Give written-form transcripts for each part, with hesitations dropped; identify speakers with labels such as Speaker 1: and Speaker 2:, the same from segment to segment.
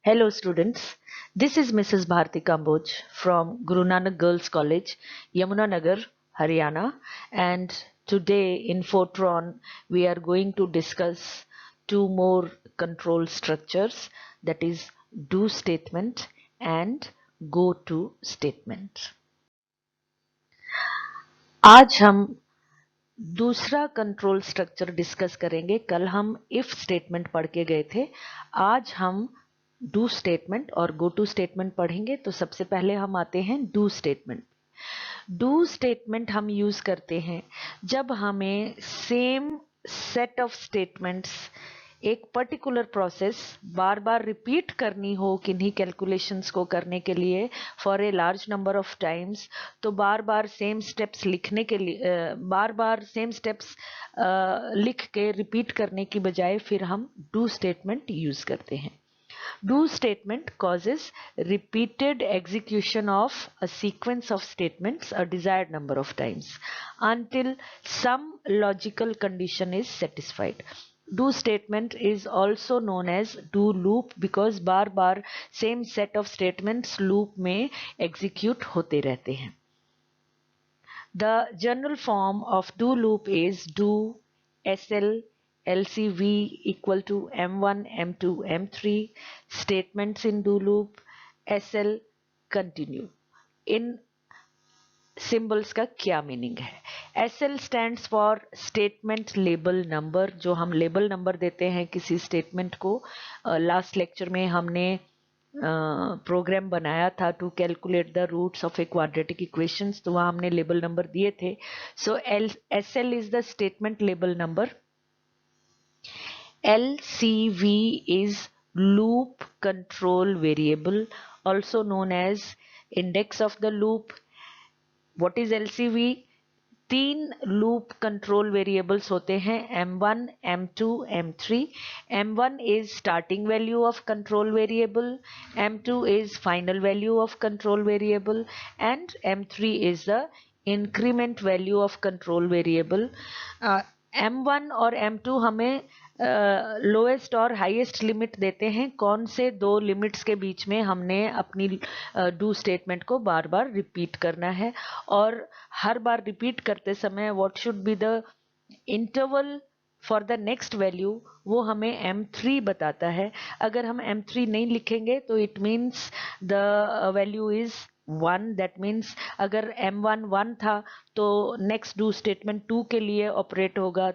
Speaker 1: Hello students, this is Mrs. Bharti Kamboj from Guru Nanak Girls College, Yamunanagar, Haryana, and today in Fortran we are going to discuss two more control structures, that is do statement and go to statement. आज हम दूसरा control structure discuss करेंगे। कल हम if statement पढ़ के गए थे, आज हम डू स्टेटमेंट और गो टू स्टेटमेंट पढ़ेंगे। तो सबसे पहले हम आते हैं डू स्टेटमेंट। डू स्टेटमेंट हम यूज करते हैं जब हमें सेम सेट ऑफ स्टेटमेंट्स, एक पर्टिकुलर प्रोसेस बार बार रिपीट करनी हो किन्हीं कैलकुलेशंस को करने के लिए for a large number of times, तो बार बार सेम स्टेप्स लिखने के लिए बार बार सेम स्टेप्स लिख के रिपीट करने की बजाय फिर हम डू स्टेटमेंट यूज करते हैं। Do statement causes repeated execution of a sequence of statements a desired number of times until some logical condition is satisfied. Do statement is also known as do loop because bar bar same set of statements loop में execute होते रहते हैं। The general form of do loop is do SL LCV equal to M1, M2, M3, statements in do loop, SL continue. In symbols का क्या meaning है? SL stands for statement label number, जो हम label number देते हैं किसी statement को। Last lecture में हमने प्रोग्राम बनाया था to calculate the roots of a quadratic equations, तो वहाँ हमने लेबल नंबर दिए थे। So SL is the statement label number. LCV is loop control variable, also known as index of the loop. What is LCV? तीन loop control variables होते हैं M1, M2, M3. M1 is starting value of control variable, M2 is final value of control variable, and M3 is the increment value of control variable. M1 और M2 हमें lowest और highest limit देते हैं। कौन से दो limits के बीच में हमने अपनी डू स्टेटमेंट को बार बार रिपीट करना है, और हर बार रिपीट करते समय what should be the interval for the next value, वो हमें M3 बताता है। अगर हम M3 नहीं लिखेंगे तो it means the value is 1, that means अगर M1 1 था तो नेक्स्ट डू स्टेटमेंट 2 के लिए ऑपरेट होगा,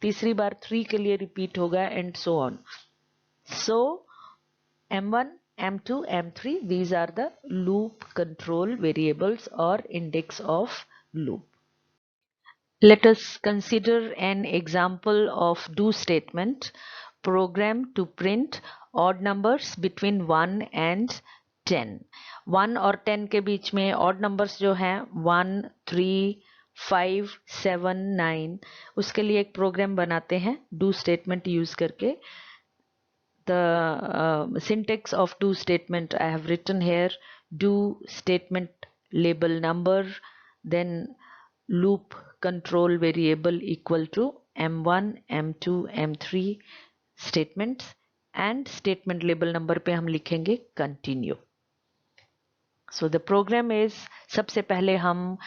Speaker 1: तीसरी बार 3 के लिए रिपीट होगा, and so on. So M1, M2, M3, these are the loop control variables or index of loop. Let us consider an example of do statement. Program to print odd numbers between 1 and 10. 1 और 10 के बीच में odd numbers जो हैं 1, 3, 5, 7, 9, उसके लिए एक programme बनाते हैं do statement यूज करके। The syntax of do statement I have written here: do statement label number, then loop control variable equal to M1, M2, M3 statements, and statement label number पे हम लिखेंगे continue. So the program is, सबसे पहले हम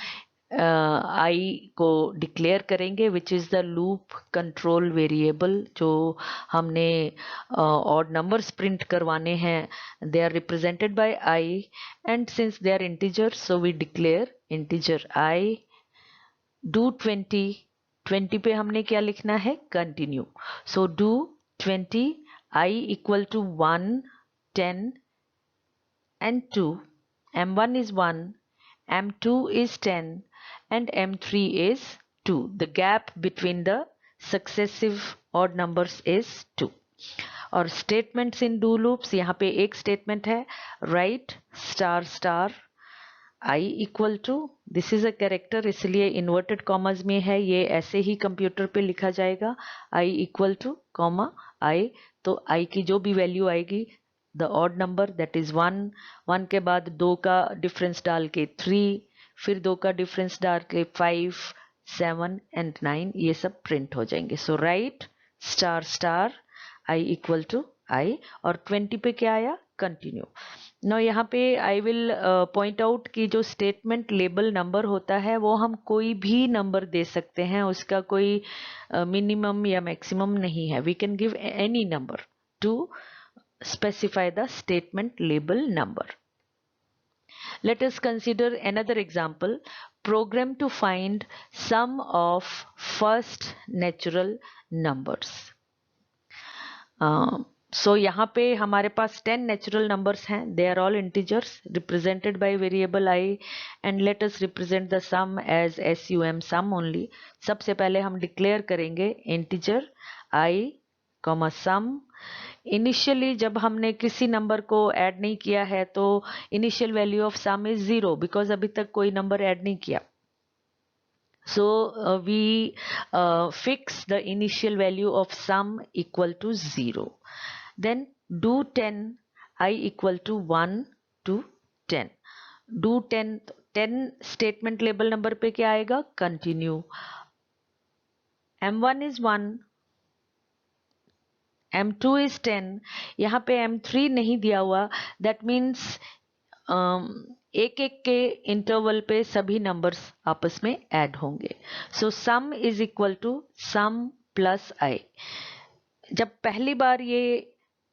Speaker 1: I को declare करेंगे which is the loop control variable, जो हमने ऑड नंबर्स प्रिंट करवाने हैं। They are represented by I, and since they are integer so we declare integer I. Do 20 पे हमने क्या लिखना है? Continue. So do 20 I equal to 1, 10 and 2. M1 is 1, M2 is 10, and M3 is 2. The gap between the successive odd numbers is 2. और statements in do loops, यहाँ पे एक statement है write star star I equal to, this is a character इसलिए inverted commas में है, ये ऐसे ही कंप्यूटर पे लिखा जाएगा I equal two comma I। तो I की जो भी वैल्यू आएगी, the odd number that is 1, 1 के बाद 2 का डिफरेंस डाल के 3, फिर 2 का डिफरेंस डाल के 5, 7 एंड 9, ये सब प्रिंट हो जाएंगे। So write star star I equal to I, और 20 पे क्या आया, कंटिन्यू। नो यहाँ पे आई विल पॉइंट आउट कि जो स्टेटमेंट लेबल नंबर होता है वो हम कोई भी नंबर दे सकते हैं, उसका कोई मिनिमम या मैक्सिमम नहीं है. We can give any number to specify the statement label number. Let us consider another example. Program to find sum of first natural numbers. So यहाँ पे हमारे पास 10 natural numbers हैं. They are all integers represented by variable I, and let us represent the sum as sum, sum only. सबसे पहले हम declare करेंगे integer I, sum. Initially जब हमने किसी नंबर को ऐड नहीं किया है तो initial value of sum is 0 because अभी तक कोई नंबर ऐड नहीं किया. So we fix the initial value of sum equal to 0. Then do 10 I equal to 1 to 10. Do 10 statement label number पे क्या आएगा, continue. m1 is 1, M2 is 10. यहाँ पे M3 नहीं दिया हुआ. दैट मीन्स एक एक के इंटरवल पे सभी नंबर्स आपस में ऐड होंगे. So sum is equal to sum plus I. जब पहली बार ये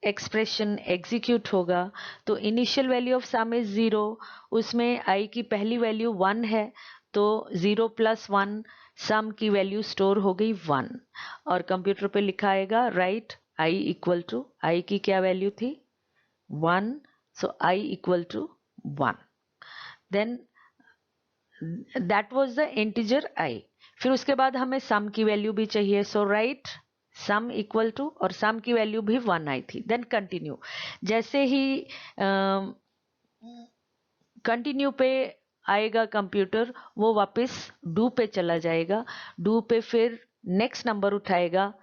Speaker 1: एक्सप्रेशन एग्जीक्यूट होगा तो initial value of sum is 0. उसमें आई की पहली वैल्यू 1 है, तो 0 + 1 सम की वैल्यू स्टोर हो गई 1, और कंप्यूटर पे लिखा आएगा write I equal to, I की क्या वैल्यू थी 1, so I equal to 1. Then that was the integer I. फिर उसके बाद हमें सम की वैल्यू भी चाहिए, so write sum equal to, और सम की वैल्यू भी 1 आई थी. Then continue. जैसे ही कंटिन्यू पे आएगा कंप्यूटर, वो वापस डू पे चला जाएगा. डू पे फिर नेक्स्ट नंबर उठाएगा.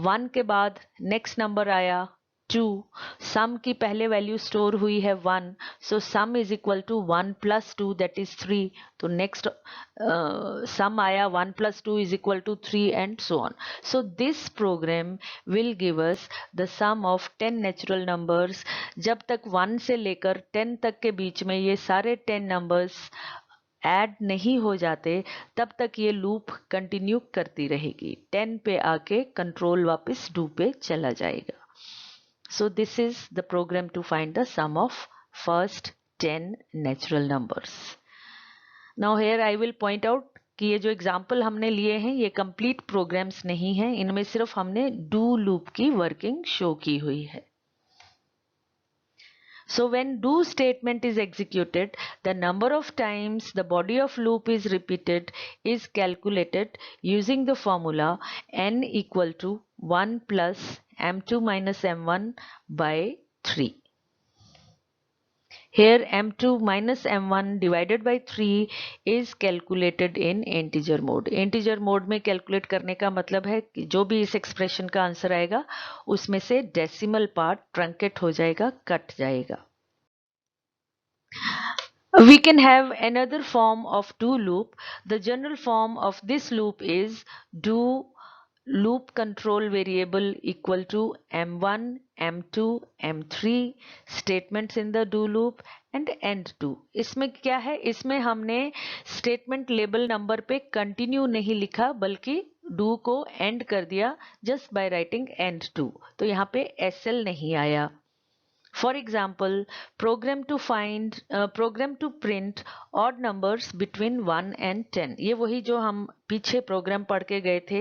Speaker 1: 1 के बाद नेक्स्ट नंबर आया 2. सम की पहले वैल्यू स्टोर हुई है 1, so sum is equal to 1 + 2 that is 3. तो नेक्स्ट सम आया 1 + 2 is equal to 3 and so on. So this program will give us the sum of 10 natural numbers. जब तक 1 से लेकर 10 तक के बीच में ये सारे 10 नंबर्स ऐड नहीं हो जाते तब तक ये लूप कंटिन्यू करती रहेगी. 10 पे आके कंट्रोल वापस 2 पे चला जाएगा. So this is the program to find the sum of first 10 natural numbers. Now here I will point out कि ये जो एग्जाम्पल हमने लिए हैं ये कंप्लीट प्रोग्राम्स नहीं हैं, इनमें सिर्फ हमने डू लूप की वर्किंग शो की हुई है. So when do statement is executed, the number of times the body of loop is repeated is calculated using the formula n equal to 1 plus m2 minus m1 by 3. Here m2 minus m1 divided by 3 is calculated in integer mode. Integer mode में calculate करने का मतलब है कि जो भी इस expression का आंसर आएगा उसमें से decimal part truncate हो जाएगा, कट जाएगा. We can have another form of do loop. The general form of this loop is do loop control variable equal to m1, m2, m3 statements in the do loop and end do. इसमें क्या है, इसमें हमने statement label number पे continue नहीं लिखा बल्कि do को end कर दिया just by writing end do. तो यहाँ पे SL नहीं आया. For example, program to print odd numbers between 1 and 10. ये वही जो हम पीछे प्रोग्राम पढ़ के गए थे.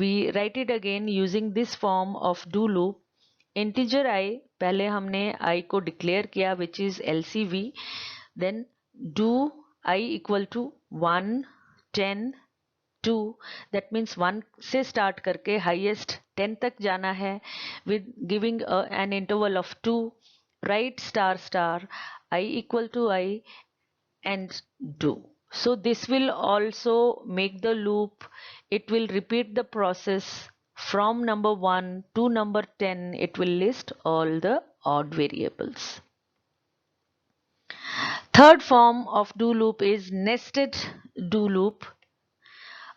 Speaker 1: We write it again using this form of do loop. Integer I, पहले हमने I को declare किया which is LCV. Then do I equal to 1, 10, 2. That means 1 से start करके highest 10 तक जाना है with giving an interval of 2. Write star star I equal to I and do. So this will also make the loop. It will repeat the process from number 1 to number 10. It will list all the odd variables. Third form of do loop is nested do loop.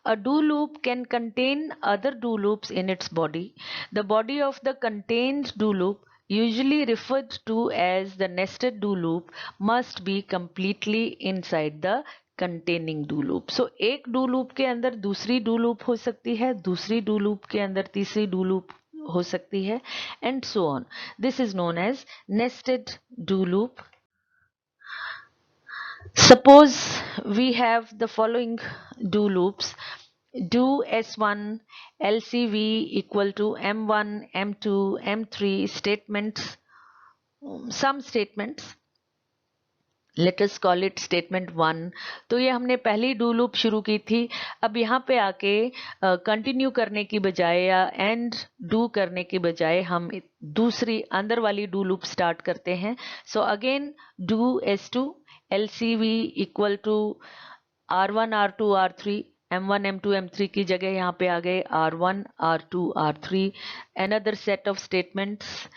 Speaker 1: A do loop can contain other do loops in its body. The body of the contained do loop, usually referred to as the nested do loop, must be completely inside the containing do loop. So एक do loop के अंदर दूसरी do loop हो सकती है, दूसरी do loop के अंदर तीसरी do loop हो सकती है, and so on. This is known as nested do loop. Suppose we have the following do loops. Do S1 LCV equal to M1, M2, M3 statements, some statements. Let us call it statement 1. तो ये हमने पहली do loop शुरू की थी. अब यहाँ पे आके कंटिन्यू करने की बजाय या एंड डू करने की बजाय हम दूसरी अंदर वाली डू लूप स्टार्ट करते हैं. So again do S2 LCV equal to R1 R2 R3 M1 M2 M3 की जगह यहाँ पे आ गए R1 R2 R3. Another set of statements,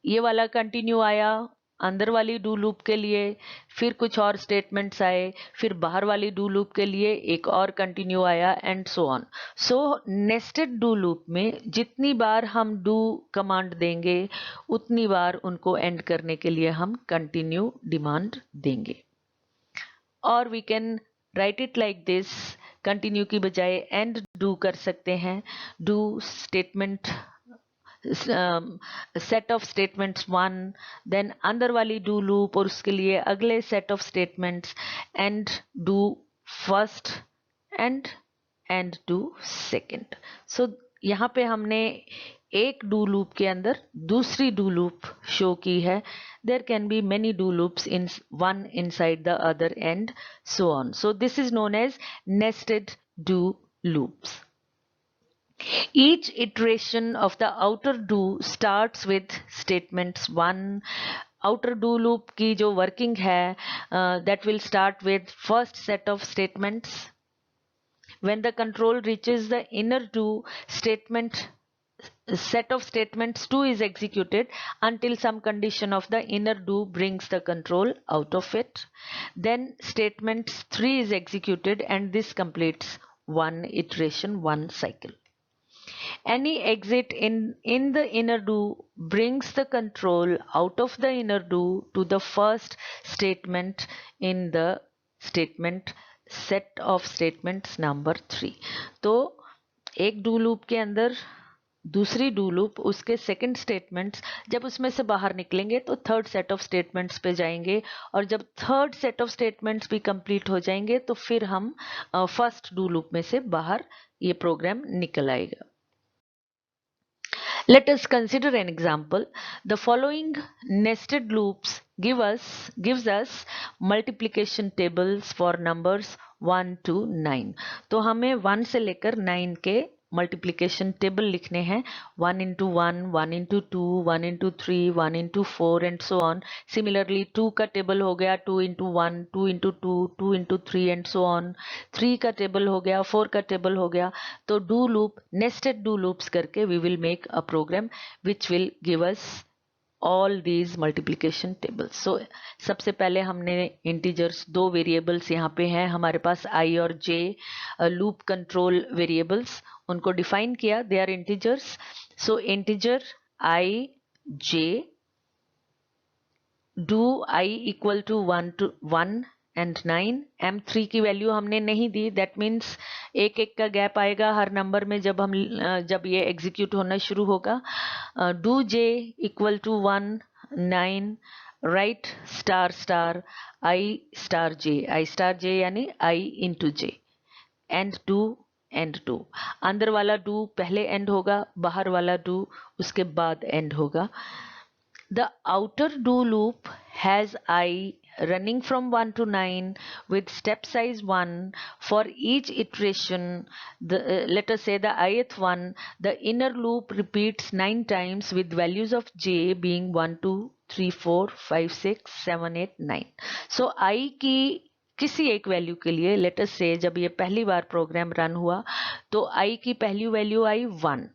Speaker 1: ये वाला कंटिन्यू आया अंदर वाली डू लूप के लिए, फिर कुछ और स्टेटमेंट्स आए, फिर बाहर वाली डू लूप के लिए एक और कंटिन्यू आया, and so on. So nested do loop में जितनी बार हम डू कमांड देंगे उतनी बार उनको एंड करने के लिए हम कंटिन्यू डिमांड देंगे. और we can write it like this, continue की बजाय एंड डू कर सकते हैं. Do statement set of statements 1, then अंदर वाली डू लूप और उसके लिए अगले set of statements, end do first end do second. So यहाँ पे हमने एक डू लूप के अंदर दूसरी डू लूप शो की है. There can be many do loops in one inside the other and so on. So this is known as nested do loops. Each iteration of the outer do starts with statements 1. Outer do loop की जो working है that will start with first set of statements. When the control reaches the inner do, set of statements 2 is executed until some condition of the inner do brings the control out of it. Then statements 3 is executed and this completes one iteration, one cycle. Any exit in the inner do brings the control out of the inner do to the first statement in the statement set of statements number 3. तो एक do loop के अंदर दूसरी do loop, उसके second statements जब उसमें से बाहर निकलेंगे तो थर्ड सेट ऑफ स्टेटमेंट्स पे जाएंगे, और जब थर्ड सेट ऑफ स्टेटमेंट्स भी कंप्लीट हो जाएंगे तो फिर हम फर्स्ट डू लूप में से बाहर ये प्रोग्राम निकल आएगा. Let us consider an example. The following nested loops gives us multiplication tables for numbers 1 to 9. तो हमें 1 से लेकर 9 के मल्टीप्लिकेशन टेबल लिखने हैं. 1 into 1, 1 into 2, 1 into 3, 1 into 4 and so on. Similarly 2 का टेबल हो गया 2 into 1, 2 into 2, 2 into 3 and so on. 3 का टेबल हो गया, 4 का टेबल हो गया. तो do loop, nested do loops करके we will make a program which will give us all these multiplication tables. So सबसे पहले हमने इंटीजर्स, दो वेरिएबल्स यहाँ पे हैं हमारे पास i और j, लूप कंट्रोल वेरिएबल्स, उनको डिफाइन किया. They are integers. So integer i j, do i equal to 1 and 9. m3 की वैल्यू हमने नहीं दी. दैट मीन्स एक एक का गैप आएगा हर नंबर में जब ये एग्जीक्यूट होना शुरू होगा. Do j equal to 1 9, write star star i star j यानी i into j, and do. अंदर वाला डू पहले एंड होगा, बाहर वाला डू उसके बाद एंड होगा. The outer do loop has I running from 1 to 9 with step size 1 for each iteration. Let us say the ith one, the inner loop repeats 9 times with values of j being 1 2 3 4 5 6 7 8 9. So I की किसी एक value के लिए, let us से जब ये पहली बार program run हुआ तो i की पहली वैल्यू आई 1.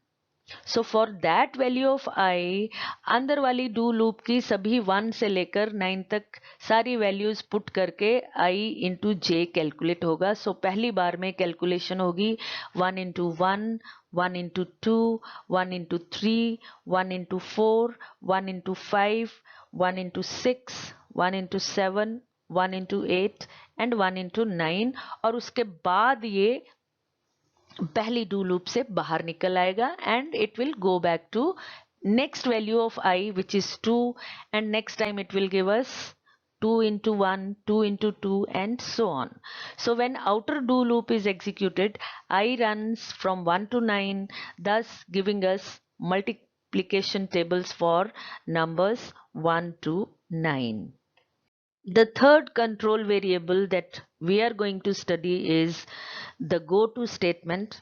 Speaker 1: So for that value of I, अंदर वाली डू लूप की सभी 1 से लेकर 9 तक सारी वैल्यूज पुट करके आई इंटू जे कैलकुलेट होगा. सो पहली बार में कैलकुलेशन होगी 1 into 1, 1 into 2, 1 into 3, 1 into 4, 1 into 5, 1 into 6, 1 into 7, 1 into 8 and 1 into 9. और उसके बाद ये पहली डू लूप से बाहर निकल आएगा and it will go back to next value of I, which is 2, and next time it will give us 2 into 1, 2 into 2, and so on. So when outer do loop is executed, I runs from 1 to 9, thus giving us multiplication tables for numbers 1 to 9. The third control variable that we are going to study is the goto statement.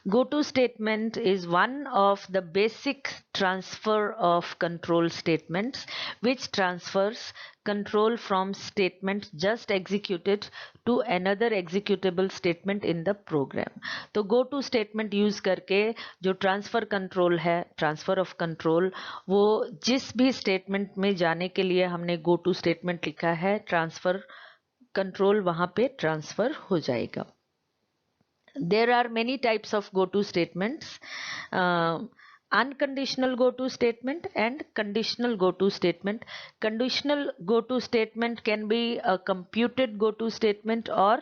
Speaker 1: Goto statement is one of the basic transfer of control statements which transfers control from statement just executed to another executable statement in the program. तो goto statement use करके जो transfer control है, transfer of control, वो जिस भी statement में जाने के लिए हमने goto स्टेटमेंट लिखा है, ट्रांसफर कंट्रोल वहां पे ट्रांसफर हो जाएगा. There are many types of goto statements. Unconditional goto statement and conditional goto statement. Conditional goto statement can be a computed goto statement or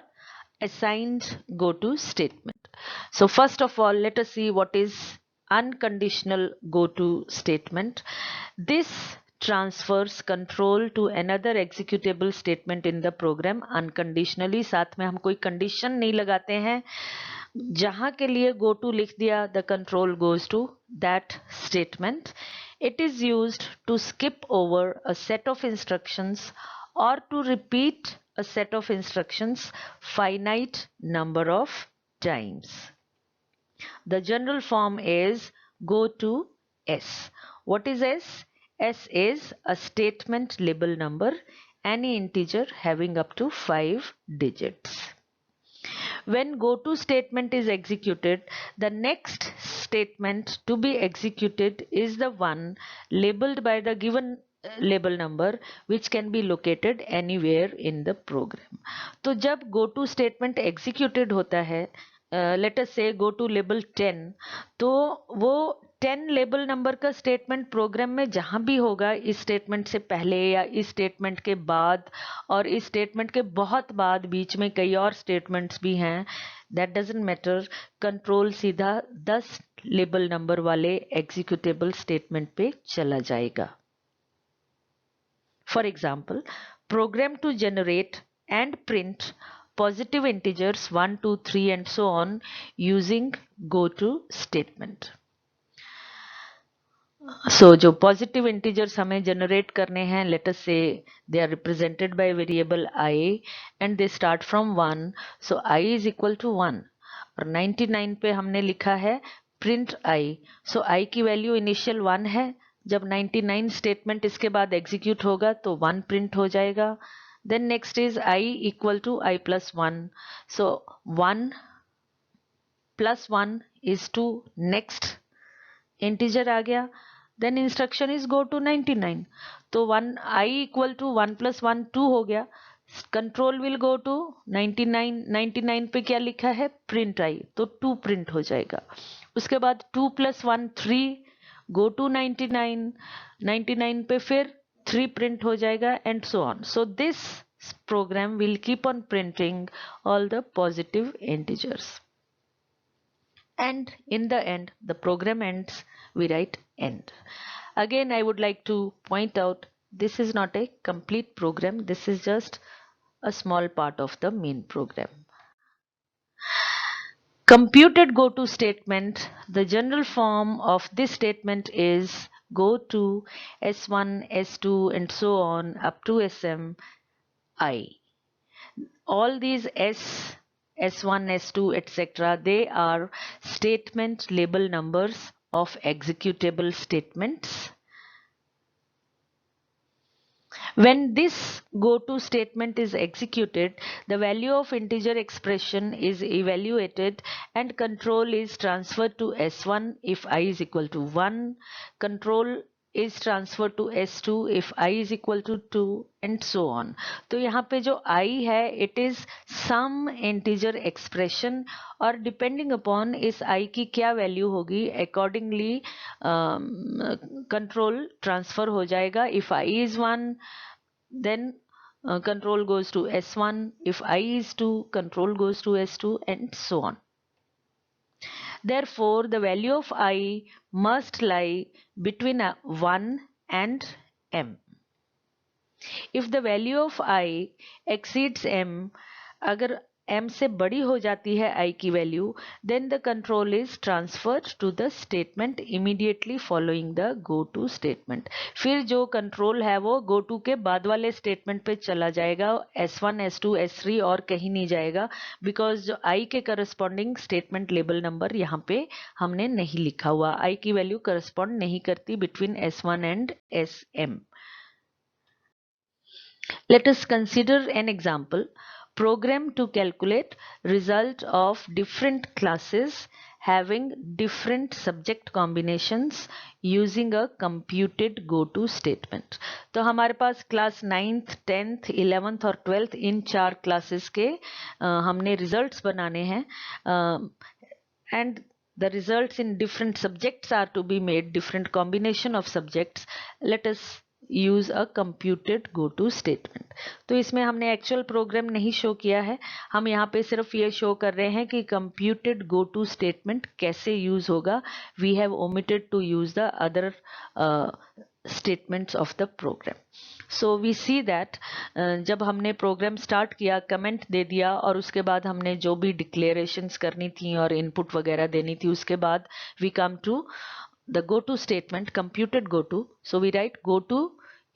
Speaker 1: assigned goto statement. So first of all, let us see what is unconditional goto statement. This transfers control to another executable statement in the program unconditionally. साथ में हम कोई condition नहीं लगाते हैं. जहां के लिए go to लिख दिया, the control goes to that statement. It is used to skip over a set of instructions or to repeat a set of instructions finite number of times. The general form is go to S. What is S? S is a statement label number, any integer having up to 5 digits. When goto statement is executed, the next statement to be executed is the one labeled by the given label number which can be located anywhere in the program. तो जब goto statement executed होता है, let us say go to label 10, तो वो 10 label number का statement programme में जहां भी होगा, इस स्टेटमेंट से पहले या इस स्टेटमेंट के बाद और इस स्टेटमेंट के बहुत बाद, बीच में कई और स्टेटमेंट्स भी हैं, दैट डजंट मैटर. कंट्रोल सीधा 10 लेबल नंबर वाले एग्जीक्यूटेबल स्टेटमेंट पे चला जाएगा. For example, program to generate and print positive integers 1, 2, 3 and so on using goto statement. So जो positive integers हमें generate करने हैं, let us say they are represented by variable I and they start from 1. So I is equal to 1 और 99 पे हमने लिखा है print I. So I की वैल्यू इनिशियल 1 है. जब 99 स्टेटमेंट इसके बाद एग्जीक्यूट होगा तो 1 प्रिंट हो जाएगा. Then next is I equal to I plus 1. So 1 plus 1 is 2. Next integer आ गया. Then instruction is go to 99. तो 1 I equal to 1 plus 1 2 हो गया. Control will go to 99. 99 पे क्या लिखा है? Print I. तो 2 print हो जाएगा. उसके बाद 2 plus 1 3. Go to 99. 99 पे फिर 3 print हो जाएगा and so on. So this program will keep on printing all the positive integers. And in the end, the program ends, we write end. Again, I would like to point out, this is not a complete program. This is just a small part of the main program. Computed goto statement, the general form of this statement is go to S1, S2 and so on up to Sm I. All these S1, S2 etc., they are statement label numbers of executable statements. When this goto statement is executed, the value of integer expression is evaluated and control is transferred to S1 if I is equal to 1, control is transferred to S2 if I is equal to 2 and so on. तो यहाँ पे जो I है it is some integer expression और depending upon इस I की क्या value होगी accordingly control transfer हो जाएगा. If I is 1 then control goes to S1, if I is 2 control goes to S2 and so on. Therefore, the value of I must lie between 1 and m. If the value of I exceeds m, अगर m से बड़ी हो जाती है I की value, then the control is transferred to the statement immediately following the go to statement. फिर जो control है वो go to के बाद वाले स्टेटमेंट पे चला जाएगा. S1, S2, S3 और कहीं नहीं जाएगा बिकॉज जो I के करस्पॉन्डिंग स्टेटमेंट लेबल नंबर यहाँ पे हमने नहीं लिखा हुआ. I की वैल्यू करस्पॉन्ड नहीं करती between S1 and SM. Let us consider an example. Program to calculate result of different classes having different subject combinations using a computed goto statement. तो हमारे पास क्लास 9th, 10th, 11th और 12th इन 4 classes के हमने results बनाने हैं and the results in different subjects are to be made, different combination of subjects. Let us use a computed go to statement. तो इसमें हमने एक्चुअल प्रोग्राम नहीं show किया है, हम यहाँ पे सिर्फ ये शो कर रहे हैं कि कंप्यूटेड गो टू स्टेटमेंट कैसे यूज होगा. We have omitted to use the other statements of the program. So we see that जब हमने प्रोग्राम स्टार्ट किया, कमेंट दे दिया और उसके बाद हमने जो भी डिक्लेरेशंस करनी थी और इनपुट वगैरह देनी थी, उसके बाद we come to the go to statement, computed go to. So we write go to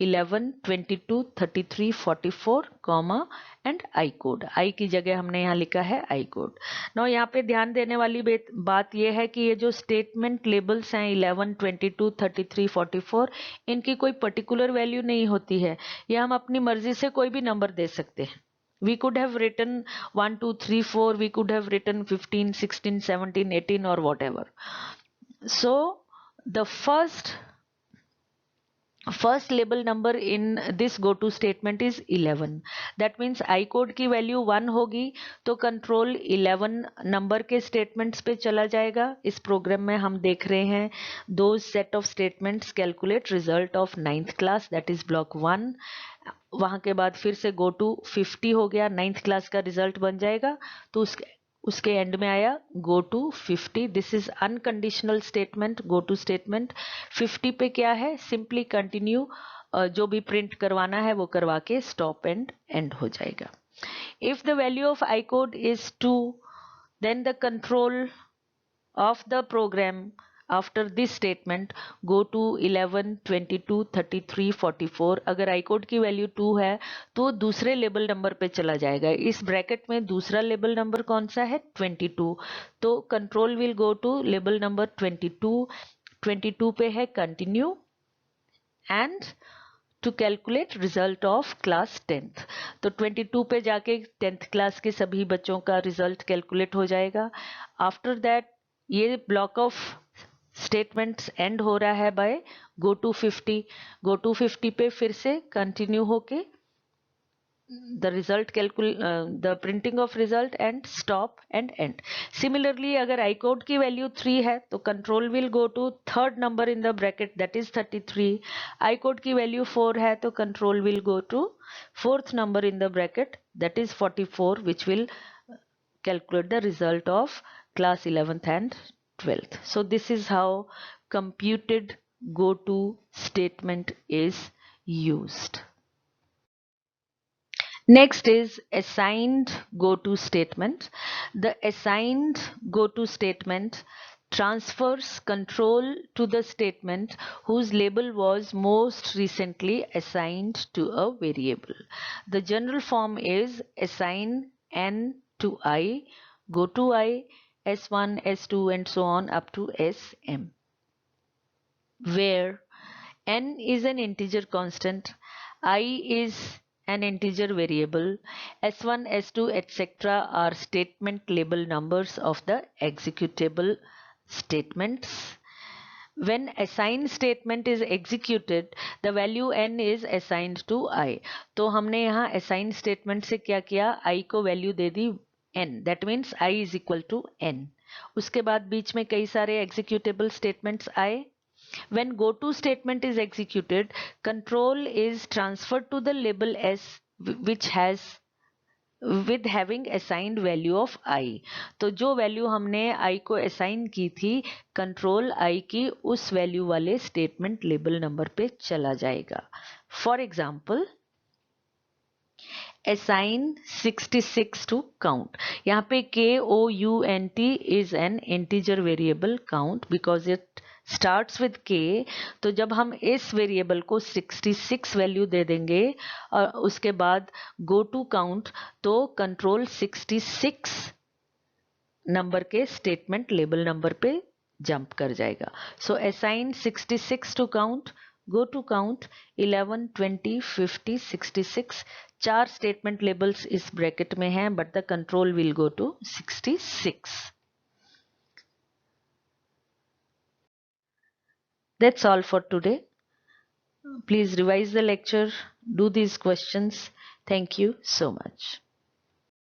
Speaker 1: 11, 22, 33, 44, comma and I code. I की जगह हमने यहाँ लिखा है I code. Now यहाँ पे ध्यान देने वाली बात ये है कि ये जो स्टेटमेंट लेबल्स हैं 11, 22, 33, 44, इनकी कोई पर्टिकुलर वैल्यू नहीं होती है. ये हम अपनी मर्जी से कोई भी नंबर दे सकते हैं. We could have written 1, 2, 3, 4. We could have written 15, 16, 17, 18 or whatever. So the first label number in this go to statement is 11. that means I code की वैल्यू 1 होगी तो कंट्रोल 11 नंबर के स्टेटमेंट्स पे चला जाएगा. इस प्रोग्राम में हम देख रहे हैं दो set of statements calculate result of 9th class, that is block 1. वहां के बाद फिर से गो टू 50 हो गया, 9th क्लास का रिजल्ट बन जाएगा. तो उसके एंड में आया go to 50. This is unconditional statement, go to statement. 50 पे क्या है, सिंपली कंटिन्यू, जो भी प्रिंट करवाना है वो करवा के स्टॉप एंड एंड हो जाएगा. If the value of I code is 2, then the control of the program after this statement go to 11, 22, 33, 44. अगर आई कोड की वैल्यू 2 है तो दूसरे लेबल नंबर पे चला जाएगा. इस ब्रैकेट में दूसरा लेबल नंबर कौन सा है, 22. तो control will go to label number 22. 22 पे है continue and to calculate result of class 10th. तो 22 पे जाके 10th क्लास के सभी बच्चों का रिजल्ट कैलकुलेट हो जाएगा. आफ्टर दैट ये ब्लॉक ऑफ स्टेटमेंट्स एंड हो रहा है by go to 50. Go to 50 पे फिर से कंटिन्यू होके the result the printing of result end stop end end. Similarly अगर आई कोड की वैल्यू 3 है तो control will go to third number in the bracket, that is 33. I code की value 4 है तो control will go to fourth number in the bracket, that is 44, which will calculate the result of class 11th and 12th. So this is how computed go to statement is used. Next is assigned go to statement. The assigned go to statement transfers control to the statement whose label was most recently assigned to a variable. The general form is assign n to I, go to I, S1, S2 and so on up to Sm, where n is an integer constant. I is an integer variable. S1, S2, etc. are statement label numbers of the executable statements. When assign statement is executed, the value n is assigned to I. तो हमने यहाँ assign statement से क्या किया, I को value they the n, that means I is equal to n. उसके बाद बीच में कई सारे executable statements आए. When goto statement is executed, control is transferred to the label s which has with having assigned value of I. तो जो value हमने I को असाइन की थी, कंट्रोल I की उस वैल्यू वाले स्टेटमेंट लेबल नंबर पे चला जाएगा. For example, assign 66 to count. यहाँ पे count is an integer variable count because it starts with k. तो जब हम इस वेरिएबल को 66 वैल्यू दे देंगे और उसके बाद go to count, तो कंट्रोल 66 नंबर के स्टेटमेंट लेबल नंबर पे जंप कर जाएगा. सो assign 66 to count, go to count 11, 20, 50, 66. 4 statement labels इस ब्रैकेट में हैं, but the control will go to 66. That's all for today. Please revise the lecture, do these questions. Thank you so much.